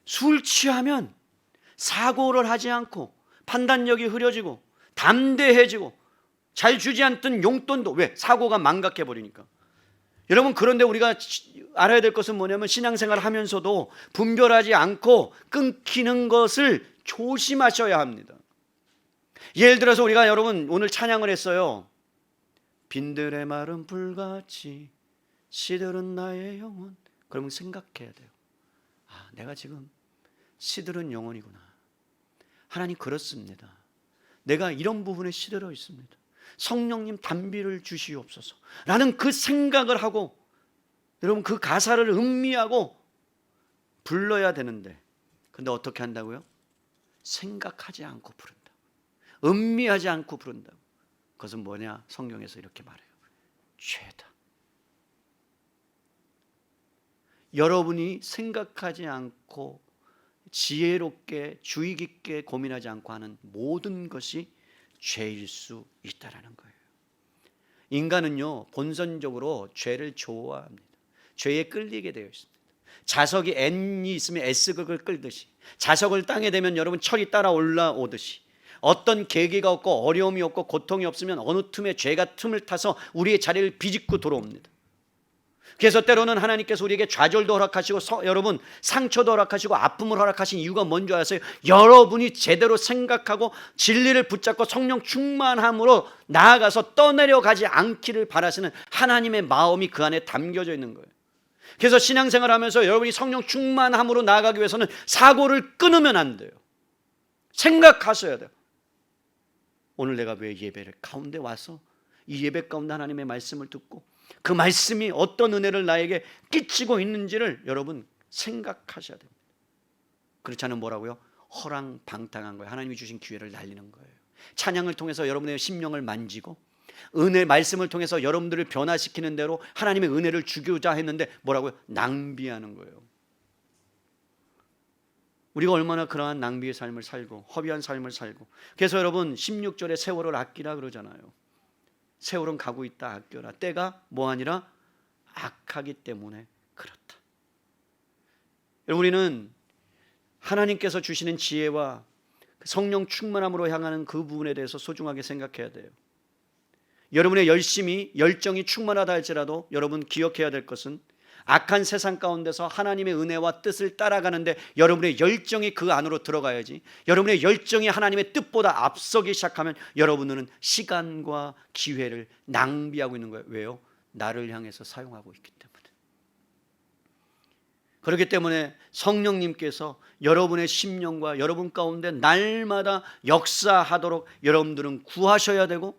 술 취하면 사고를 하지 않고 판단력이 흐려지고 담대해지고 잘 주지 않던 용돈도, 왜? 사고가 망각해버리니까. 여러분, 그런데 우리가 알아야 될 것은 뭐냐면 신앙생활을 하면서도 분별하지 않고 끊기는 것을 조심하셔야 합니다. 예를 들어서 우리가 여러분 오늘 찬양을 했어요. 빈들의 마른 불같이 시들은 나의 영혼. 그러면 생각해야 돼요. 아, 내가 지금 시들은 영혼이구나. 하나님 그렇습니다. 내가 이런 부분에 시들어 있습니다. 성령님 단비를 주시옵소서 라는 그 생각을 하고, 여러분 그 가사를 음미하고 불러야 되는데, 근데 어떻게 한다고요? 생각하지 않고 부른다. 음미하지 않고 부른다고. 그것은 뭐냐? 성경에서 이렇게 말해요. 죄다. 여러분이 생각하지 않고 지혜롭게 주의 깊게 고민하지 않고 하는 모든 것이 죄일 수 있다라는 거예요. 인간은요, 본선적으로 죄를 좋아합니다. 죄에 끌리게 되어 있습니다. 자석이 N이 있으면 S극을 끌듯이, 자석을 땅에 대면 여러분 철이 따라 올라오듯이, 어떤 계기가 없고 어려움이 없고 고통이 없으면 어느 틈에 죄가 틈을 타서 우리의 자리를 비집고 들어옵니다. 그래서 때로는 하나님께서 우리에게 좌절도 허락하시고 여러분 상처도 허락하시고 아픔을 허락하신 이유가 뭔지 아세요? 여러분이 제대로 생각하고 진리를 붙잡고 성령 충만함으로 나아가서 떠내려가지 않기를 바라시는 하나님의 마음이 그 안에 담겨져 있는 거예요. 그래서 신앙생활하면서 여러분이 성령 충만함으로 나아가기 위해서는 사고를 끊으면 안 돼요. 생각하셔야 돼요. 오늘 내가 왜 예배를 가운데 와서 이 예배 가운데 하나님의 말씀을 듣고 그 말씀이 어떤 은혜를 나에게 끼치고 있는지를 여러분 생각하셔야 됩니다. 그렇지 않으면 뭐라고요? 허랑방탕한 거예요. 하나님이 주신 기회를 날리는 거예요. 찬양을 통해서 여러분의 심령을 만지고 은혜 말씀을 통해서 여러분들을 변화시키는 대로 하나님의 은혜를 주고자 했는데 뭐라고요? 낭비하는 거예요. 우리가 얼마나 그러한 낭비의 삶을 살고 허비한 삶을 살고, 그래서 여러분 16절에 세월을 아끼라 그러잖아요. 세월은 가고 있다, 아껴라. 때가 뭐하니라? 악하기 때문에 그렇다. 우리는 하나님께서 주시는 지혜와 성령 충만함으로 향하는 그 부분에 대해서 소중하게 생각해야 돼요. 여러분의 열정이 충만하다 할지라도 여러분 기억해야 될 것은, 악한 세상 가운데서 하나님의 은혜와 뜻을 따라가는데 여러분의 열정이 그 안으로 들어가야지, 여러분의 열정이 하나님의 뜻보다 앞서기 시작하면 여러분은 시간과 기회를 낭비하고 있는 거예요. 왜요? 나를 향해서 사용하고 있기 때문에. 그렇기 때문에 성령님께서 여러분의 심령과 여러분 가운데 날마다 역사하도록 여러분들은 구하셔야 되고,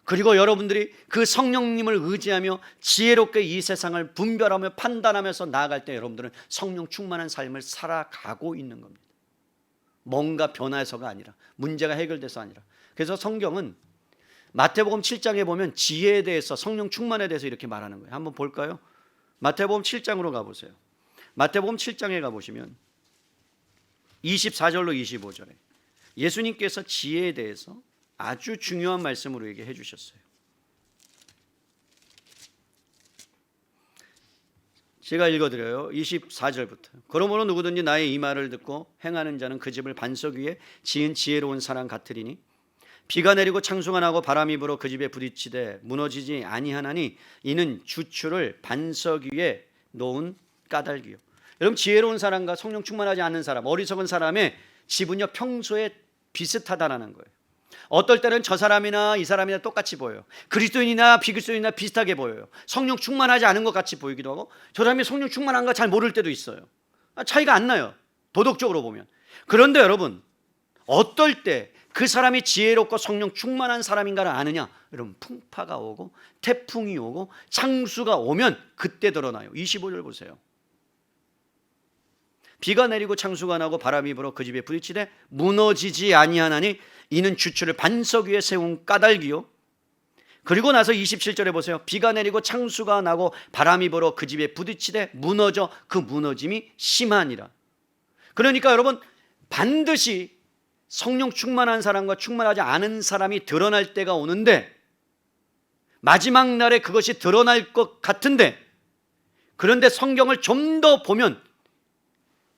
그리고 여러분들이 그 성령님을 의지하며 지혜롭게 이 세상을 분별하며 판단하면서 나아갈 때 여러분들은 성령 충만한 삶을 살아가고 있는 겁니다. 뭔가 변해서가 아니라, 문제가 해결돼서 아니라. 그래서 성경은 마태복음 7장에 보면 지혜에 대해서, 성령 충만에 대해서 이렇게 말하는 거예요. 한번 볼까요? 마태복음 7장으로 가보세요. 마태복음 7장에 가보시면 24절로 25절에 예수님께서 지혜에 대해서 아주 중요한 말씀으로 얘기해 주셨어요. 제가 읽어드려요. 24절부터. 그러므로 누구든지 나의 이 말을 듣고 행하는 자는 그 집을 반석 위에 지은 지혜로운 사람 같으리니, 비가 내리고 창수가 나고 바람이 불어 그 집에 부딪히되 무너지지 아니하나니 이는 주추를 반석 위에 놓은 까닭이요. 여러분, 지혜로운 사람과 성령 충만하지 않은 사람, 어리석은 사람의 집은요 평소에 비슷하다라는 거예요. 어떨 때는 저 사람이나 이 사람이나 똑같이 보여요. 그리스도인이나 비그리스도인이나 비슷하게 보여요. 성령 충만하지 않은 것 같이 보이기도 하고, 저 사람이 성령 충만한가 잘 모를 때도 있어요. 차이가 안 나요, 도덕적으로 보면. 그런데 여러분, 어떨 때 그 사람이 지혜롭고 성령 충만한 사람인가를 아느냐? 여러분, 풍파가 오고 태풍이 오고 창수가 오면 그때 드러나요. 25절 보세요. 비가 내리고 창수가 나고 바람이 불어 그 집에 부딪히되 무너지지 아니하나니 이는 주추를 반석 위에 세운 까닭이요. 그리고 나서 27절에 보세요. 비가 내리고 창수가 나고 바람이 불어 그 집에 부딪히되 무너져 그 무너짐이 심하니라. 그러니까 여러분, 반드시 성령 충만한 사람과 충만하지 않은 사람이 드러날 때가 오는데, 마지막 날에 그것이 드러날 것 같은데, 그런데 성경을 좀 더 보면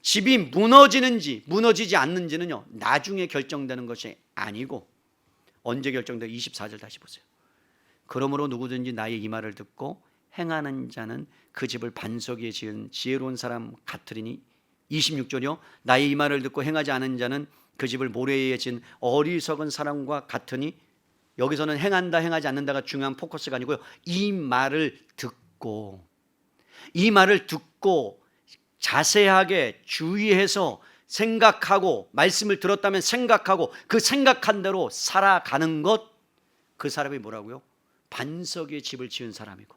집이 무너지는지 무너지지 않는지는요 나중에 결정되는 것이 아니고, 언제 결정돼? 24절 다시 보세요. 그러므로 누구든지 나의 이 말을 듣고 행하는 자는 그 집을 반석 위에 지은 지혜로운 사람 같으리니, 26절이요. 나의 이 말을 듣고 행하지 않은 자는 그 집을 모래 위에 지은 어리석은 사람과 같으니, 여기서는 행한다 행하지 않는다가 중요한 포커스가 아니고요, 이 말을 듣고, 이 말을 듣고 자세하게 주의해서 생각하고 말씀을 들었다면 생각하고 그 생각한 대로 살아가는 것, 그 사람이 뭐라고요? 반석 위에 집을 지은 사람이고,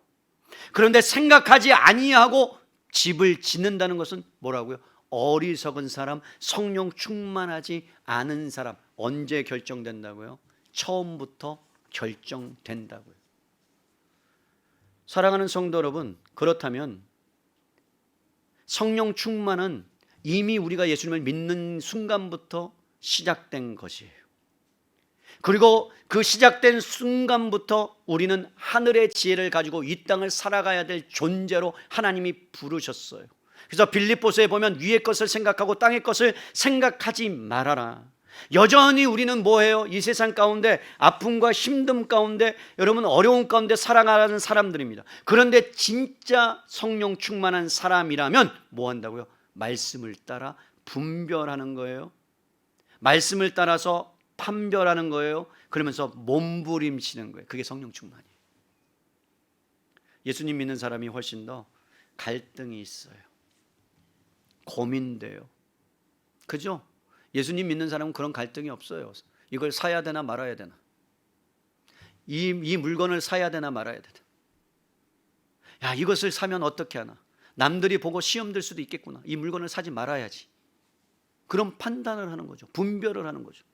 그런데 생각하지 아니하고 집을 짓는다는 것은 뭐라고요? 어리석은 사람, 성령 충만하지 않은 사람. 언제 결정된다고요? 처음부터 결정된다고요. 사랑하는 성도 여러분, 그렇다면 성령 충만은 이미 우리가 예수님을 믿는 순간부터 시작된 것이에요. 그리고 그 시작된 순간부터 우리는 하늘의 지혜를 가지고 이 땅을 살아가야 될 존재로 하나님이 부르셨어요. 그래서 빌립보서에 보면 위의 것을 생각하고 땅의 것을 생각하지 말아라. 여전히 우리는 뭐예요? 이 세상 가운데 아픔과 힘듦 가운데, 여러분 어려움 가운데 살아가는 사람들입니다. 그런데 진짜 성령 충만한 사람이라면 뭐 한다고요? 말씀을 따라 분별하는 거예요. 말씀을 따라서 판별하는 거예요. 그러면서 몸부림치는 거예요. 그게 성령 충만이에요. 예수님 믿는 사람이 훨씬 더 갈등이 있어요. 고민돼요. 그죠? 예수님 믿는 사람은 그런 갈등이 없어요. 이걸 사야 되나 말아야 되나, 이 물건을 사야 되나 말아야 되나, 야 이것을 사면 어떻게 하나, 남들이 보고 시험 들 수도 있겠구나, 이 물건을 사지 말아야지. 그런 판단을 하는 거죠. 분별을 하는 거죠.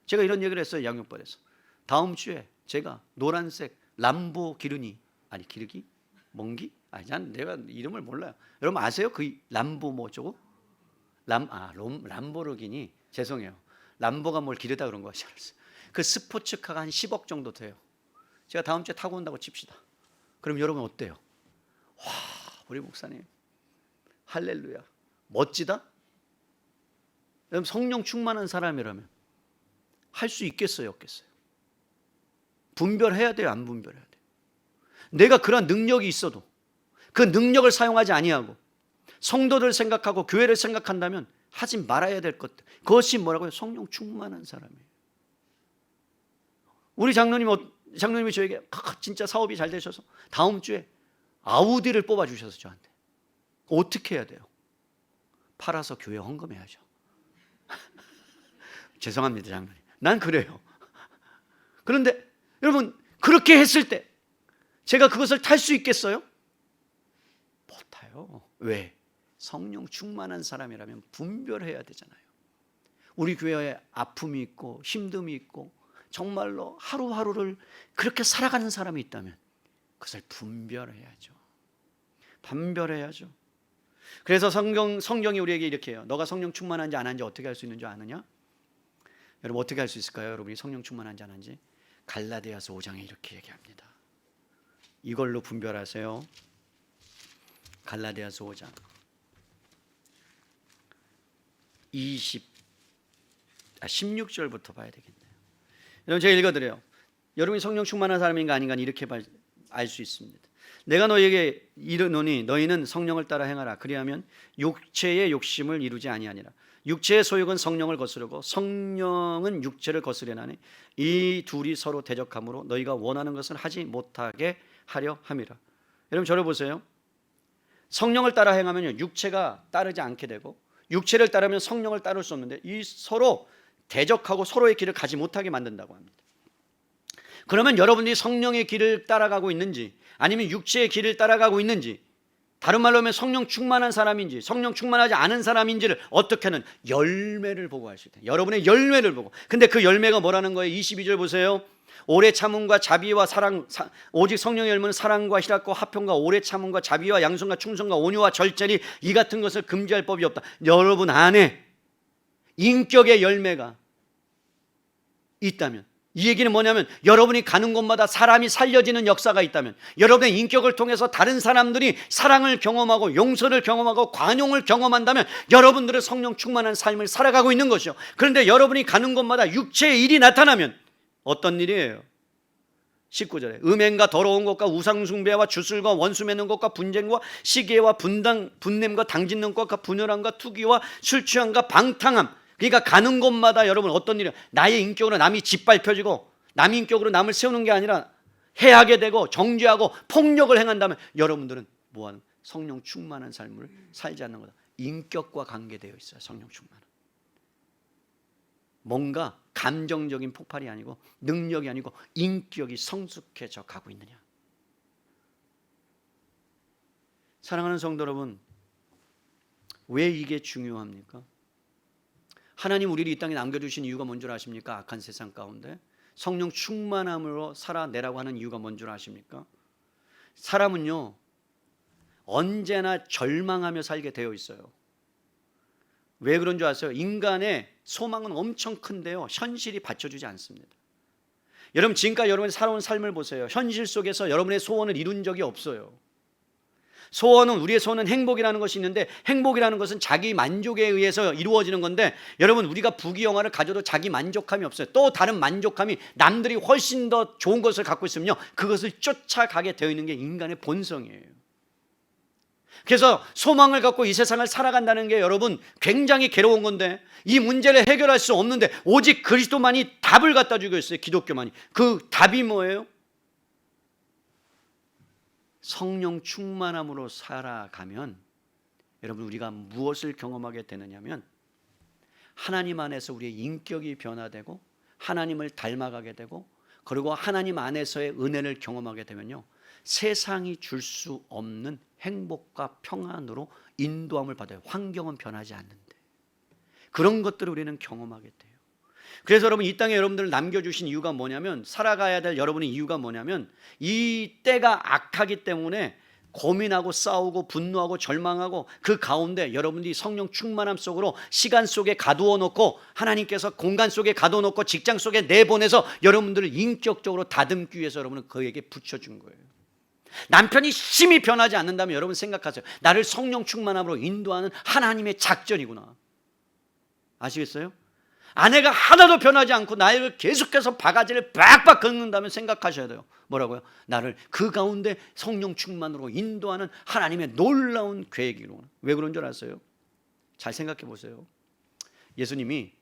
제가 이런 얘기를 했어요. 양육반에서. 다음 주에 제가 노란색 람보기르니, 아니 기르기? 몽기? 아니 난 내가 이름을 몰라요. 여러분 아세요? 그 람보 뭐 어쩌고? 람보르기니, 죄송해요. 람보가 뭘 기르다 그런 거 알았어요. 그 스포츠카가 한 10억 정도 돼요. 제가 다음 주에 타고 온다고 칩시다. 그럼 여러분 어때요? 와, 우리 목사님 할렐루야, 멋지다. 여러분 성령 충만한 사람이라면 할 수 있겠어요, 없겠어요? 분별해야 돼요, 안 분별해야 돼요? 내가 그런 능력이 있어도 그 능력을 사용하지 아니하고 성도들 생각하고 교회를 생각한다면 하지 말아야 될 것들, 그것이 뭐라고요? 성령 충만한 사람이에요. 우리 장로님이 저에게 진짜 사업이 잘 되셔서 다음 주에 아우디를 뽑아주셔서 저한테 어떻게 해야 돼요? 팔아서 교회 헌금해야죠. 죄송합니다 장로님, 난 그래요. 그런데 여러분 그렇게 했을 때 제가 그것을 탈 수 있겠어요? 못 타요. 왜? 성령 충만한 사람이라면 분별해야 되잖아요. 우리 교회에 아픔이 있고 힘듦이 있고 정말로 하루하루를 그렇게 살아가는 사람이 있다면 그것을 분별해야죠. 판별해야죠. 그래서 성경이 우리에게 이렇게 해요. 너가 성령 충만한지 안 한지 어떻게 할 수 있는 줄 아느냐? 여러분 어떻게 할 수 있을까요? 여러분이 성령 충만한지 안 한지 갈라디아서 5장에 이렇게 얘기합니다. 이걸로 분별하세요. 갈라디아서 5장 16절부터 봐야 되겠네요. 여러분 제가 읽어드려요. 여러분이 성령 충만한 사람인가 아닌가 이렇게 알 수 있습니다. 내가 너희에게 이르노니 너희는 성령을 따라 행하라. 그리하면 육체의 욕심을 이루지 아니하니라. 육체의 소욕은 성령을 거스르고 성령은 육체를 거스르나니 이 둘이 서로 대적하므로 너희가 원하는 것을 하지 못하게 하려 함이라. 여러분 저를 보세요. 성령을 따라 행하면 육체가 따르지 않게 되고, 육체를 따르면 성령을 따를 수 없는데 이 서로 대적하고 서로의 길을 가지 못하게 만든다고 합니다. 그러면 여러분들이 성령의 길을 따라가고 있는지 아니면 육체의 길을 따라가고 있는지, 다른 말로 하면 성령 충만한 사람인지 성령 충만하지 않은 사람인지를 어떻게 하는 열매를 보고 알 수 있다. 여러분의 열매를 보고. 근데 그 열매가 뭐라는 거예요? 22절 보세요. 오래 참음과 자비와 사랑, 오직 성령의 열매는 사랑과 희락과 화평과 오래 참음과 자비와 양선과 충성과 온유와 절제니 이 같은 것을 금지할 법이 없다. 여러분 안에 인격의 열매가 있다면, 이 얘기는 뭐냐면 여러분이 가는 곳마다 사람이 살려지는 역사가 있다면, 여러분의 인격을 통해서 다른 사람들이 사랑을 경험하고 용서를 경험하고 관용을 경험한다면 여러분들은 성령 충만한 삶을 살아가고 있는 것이죠. 그런데 여러분이 가는 곳마다 육체의 일이 나타나면 어떤 일이에요? 19절에 음행과 더러운 것과 우상숭배와 주술과 원수 맺는 것과 분쟁과 시기와 분냄과 당짓는 것과 분열함과 투기와 술 취함과 방탕함. 그러니까 가는 곳마다 여러분 어떤 일이에요? 나의 인격으로 남이 짓밟혀지고 남의 인격으로 남을 세우는 게 아니라 해하게 되고 정죄하고 폭력을 행한다면 여러분들은 뭐하는? 성령 충만한 삶을 살지 않는 거다. 인격과 관계되어 있어요. 성령 충만은 뭔가 감정적인 폭발이 아니고 능력이 아니고 인격이 성숙해져 가고 있느냐. 사랑하는 성도 여러분, 왜 이게 중요합니까? 하나님 우리를 이 땅에 남겨주신 이유가 뭔 줄 아십니까? 악한 세상 가운데 성령 충만함으로 살아내라고 하는 이유가 뭔 줄 아십니까? 사람은요 언제나 절망하며 살게 되어 있어요. 왜 그런 줄 아세요? 인간의 소망은 엄청 큰데요 현실이 받쳐주지 않습니다. 여러분 지금까지 여러분이 살아온 삶을 보세요. 현실 속에서 여러분의 소원을 이룬 적이 없어요. 우리의 소원은 행복이라는 것이 있는데, 행복이라는 것은 자기 만족에 의해서 이루어지는 건데, 여러분 우리가 부귀영화를 가져도 자기 만족함이 없어요. 또 다른 만족함이 남들이 훨씬 더 좋은 것을 갖고 있으면요 그것을 쫓아가게 되어 있는 게 인간의 본성이에요. 그래서 소망을 갖고 이 세상을 살아간다는 게 여러분 굉장히 괴로운 건데, 이 문제를 해결할 수 없는데 오직 그리스도만이 답을 갖다 주고 있어요. 기독교만이. 그 답이 뭐예요? 성령 충만함으로 살아가면 여러분 우리가 무엇을 경험하게 되느냐면, 하나님 안에서 우리의 인격이 변화되고 하나님을 닮아가게 되고, 그리고 하나님 안에서의 은혜를 경험하게 되면요 세상이 줄 수 없는 행복과 평안으로 인도함을 받아요. 환경은 변하지 않는데 그런 것들을 우리는 경험하게 돼요. 그래서 여러분 이 땅에 여러분들을 남겨주신 이유가 뭐냐면, 살아가야 될 여러분의 이유가 뭐냐면, 이 때가 악하기 때문에 고민하고 싸우고 분노하고 절망하고 그 가운데 여러분들이 성령 충만함 속으로 시간 속에 가두어 놓고, 하나님께서 공간 속에 가두어 놓고 직장 속에 내보내서 여러분들을 인격적으로 다듬기 위해서 여러분은 그에게 붙여준 거예요. 남편이 심히 변하지 않는다면 여러분 생각하세요. 나를 성령 충만함으로 인도하는 하나님의 작전이구나. 아시겠어요? 아내가 하나도 변하지 않고 나를 계속해서 바가지를 빡빡 긁는다면 생각하셔야 돼요. 뭐라고요? 나를 그 가운데 성령 충만으로 인도하는 하나님의 놀라운 계획이구나. 왜 그런 줄 아세요? 잘 생각해 보세요. 예수님이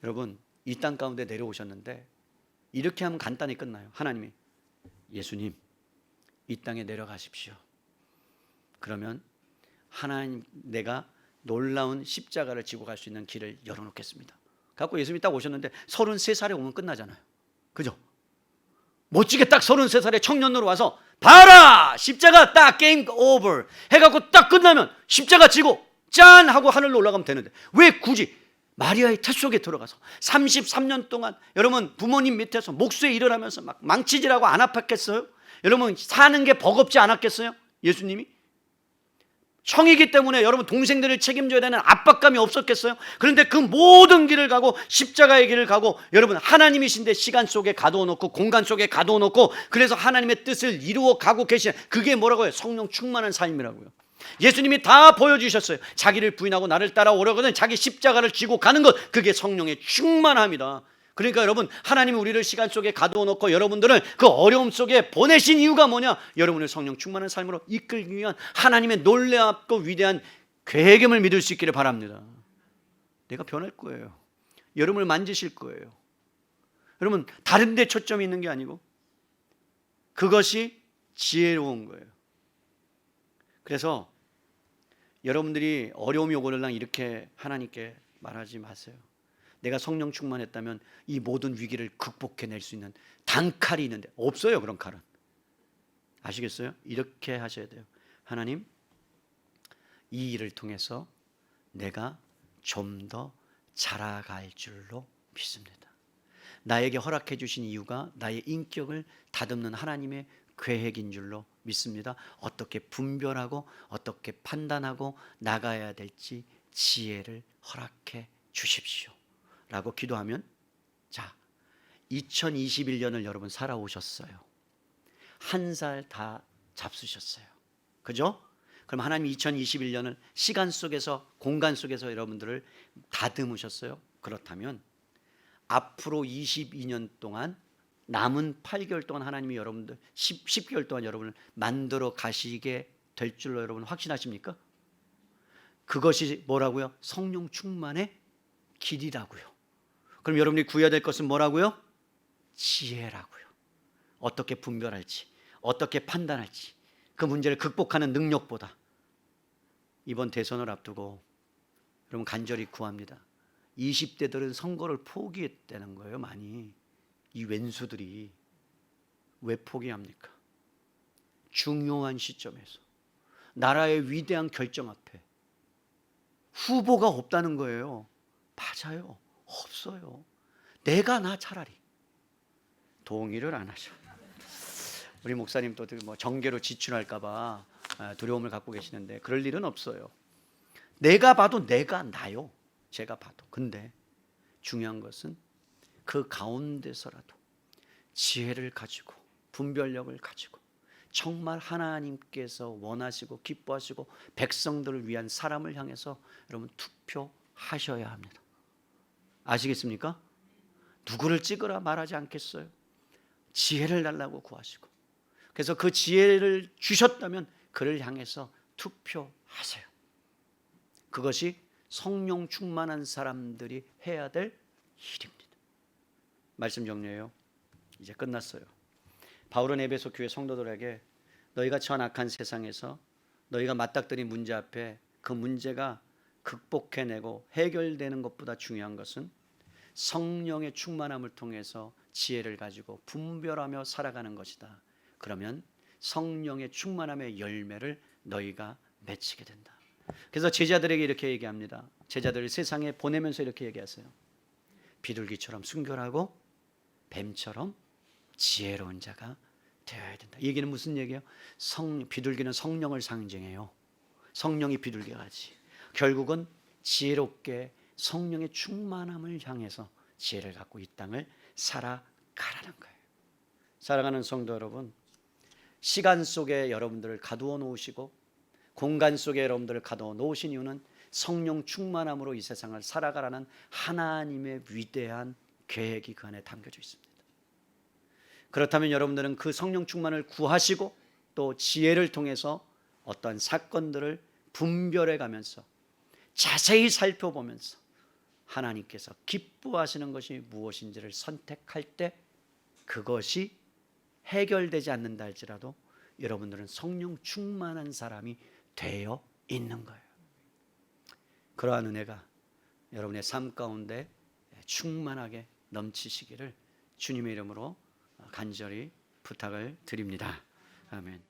여러분 이 땅 가운데 내려오셨는데 이렇게 하면 간단히 끝나요. 하나님이 예수님 이 땅에 내려가십시오. 그러면 하나님 내가 놀라운 십자가를 지고 갈 수 있는 길을 열어놓겠습니다. 갖고 예수님이 딱 오셨는데 33살에 오면 끝나잖아요. 그죠? 멋지게 딱 33살에 청년으로 와서 봐라! 십자가 딱 게임 오버 해갖고 딱 끝나면 십자가 지고 짠! 하고 하늘로 올라가면 되는데 왜 굳이 마리아의 태 속에 들어가서 33년 동안 여러분 부모님 밑에서 목수에 일을 하면서 막 망치질하고 안 아팠겠어요? 여러분 사는 게 버겁지 않았겠어요? 예수님이? 청이기 때문에 여러분 동생들을 책임져야 되는 압박감이 없었겠어요? 그런데 그 모든 길을 가고 십자가의 길을 가고 여러분 하나님이신데 시간 속에 가두어 놓고 공간 속에 가두어 놓고 그래서 하나님의 뜻을 이루어 가고 계신, 그게 뭐라고요? 성령 충만한 삶이라고요. 예수님이 다 보여주셨어요. 자기를 부인하고 나를 따라오려거든 자기 십자가를 지고 가는 것, 그게 성령의 충만함이다. 그러니까 여러분 하나님이 우리를 시간 속에 가두어 놓고 여러분들을 그 어려움 속에 보내신 이유가 뭐냐? 여러분을 성령 충만한 삶으로 이끌기 위한 하나님의 놀랍고 위대한 계획임을 믿을 수 있기를 바랍니다. 내가 변할 거예요. 여러분을 만지실 거예요. 여러분 다른 데 초점이 있는 게 아니고 그것이 지혜로운 거예요. 그래서 여러분들이 어려움이 오고를랑 이렇게 하나님께 말하지 마세요. 내가 성령 충만했다면 이 모든 위기를 극복해낼 수 있는 단칼이 있는데 없어요. 그런 칼은. 아시겠어요? 이렇게 하셔야 돼요. 하나님, 이 일을 통해서 내가 좀 더 자라갈 줄로 믿습니다. 나에게 허락해 주신 이유가 나의 인격을 다듬는 하나님의 계획인 줄로 믿습니다. 어떻게 분별하고 어떻게 판단하고 나가야 될지 지혜를 허락해 주십시오 라고 기도하면, 자 2021년을 여러분 살아오셨어요. 한 살 다 잡수셨어요. 그죠? 그럼 하나님 2021년을 시간 속에서 공간 속에서 여러분들을 다듬으셨어요. 그렇다면 앞으로 22년 동안 남은 8개월 동안 하나님이 여러분들 10개월 동안 여러분을 만들어 가시게 될 줄로 여러분 확신하십니까? 그것이 뭐라고요? 성령 충만의 길이라고요. 그럼 여러분이 구해야 될 것은 뭐라고요? 지혜라고요. 어떻게 분별할지, 어떻게 판단할지, 그 문제를 극복하는 능력보다 이번 대선을 앞두고 여러분 간절히 구합니다. 20대들은 선거를 포기했다는 거예요. 많이. 이 왼수들이 왜 포기합니까? 중요한 시점에서 나라의 위대한 결정 앞에 후보가 없다는 거예요. 맞아요. 없어요. 내가 나 차라리. 동의를 안 하셔. 우리 목사님 또 뭐 정계로 지출할까 봐 두려움을 갖고 계시는데 그럴 일은 없어요. 내가 봐도 내가 나요. 제가 봐도. 근데 중요한 것은 그 가운데서라도 지혜를 가지고 분별력을 가지고 정말 하나님께서 원하시고 기뻐하시고 백성들을 위한 사람을 향해서 여러분 투표하셔야 합니다. 아시겠습니까? 누구를 찍으라 말하지 않겠어요? 지혜를 달라고 구하시고, 그래서 그 지혜를 주셨다면 그를 향해서 투표하세요. 그것이 성령 충만한 사람들이 해야 될 일입니다. 말씀 정리해요. 이제 끝났어요. 바울은 에베소 교회 성도들에게 너희가 처한 악한 세상에서 너희가 맞닥뜨린 문제 앞에 그 문제가 극복해내고 해결되는 것보다 중요한 것은 성령의 충만함을 통해서 지혜를 가지고 분별하며 살아가는 것이다. 그러면 성령의 충만함의 열매를 너희가 맺히게 된다. 그래서 제자들에게 이렇게 얘기합니다. 제자들을 세상에 보내면서 이렇게 얘기하세요. 비둘기처럼 순결하고 뱀처럼 지혜로운 자가 되어야 된다. 이 얘기는 무슨 얘기예요? 비둘기는 성령을 상징해요. 성령이 비둘기같이 결국은 지혜롭게 성령의 충만함을 향해서 지혜를 갖고 이 땅을 살아가라는 거예요. 사랑하는 성도 여러분, 시간 속에 여러분들을 가두어 놓으시고 공간 속에 여러분들을 가두어 놓으신 이유는 성령 충만함으로 이 세상을 살아가라는 하나님의 위대한 계획이 그 안에 담겨져 있습니다. 그렇다면 여러분들은 그 성령 충만을 구하시고 또 지혜를 통해서 어떠한 사건들을 분별해 가면서 자세히 살펴보면서 하나님께서 기뻐하시는 것이 무엇인지를 선택할 때 그것이 해결되지 않는다 할지라도 여러분들은 성령 충만한 사람이 되어 있는 거예요. 그러한 은혜가 여러분의 삶 가운데 충만하게 넘치시기를 주님의 이름으로 간절히 부탁을 드립니다. 아멘.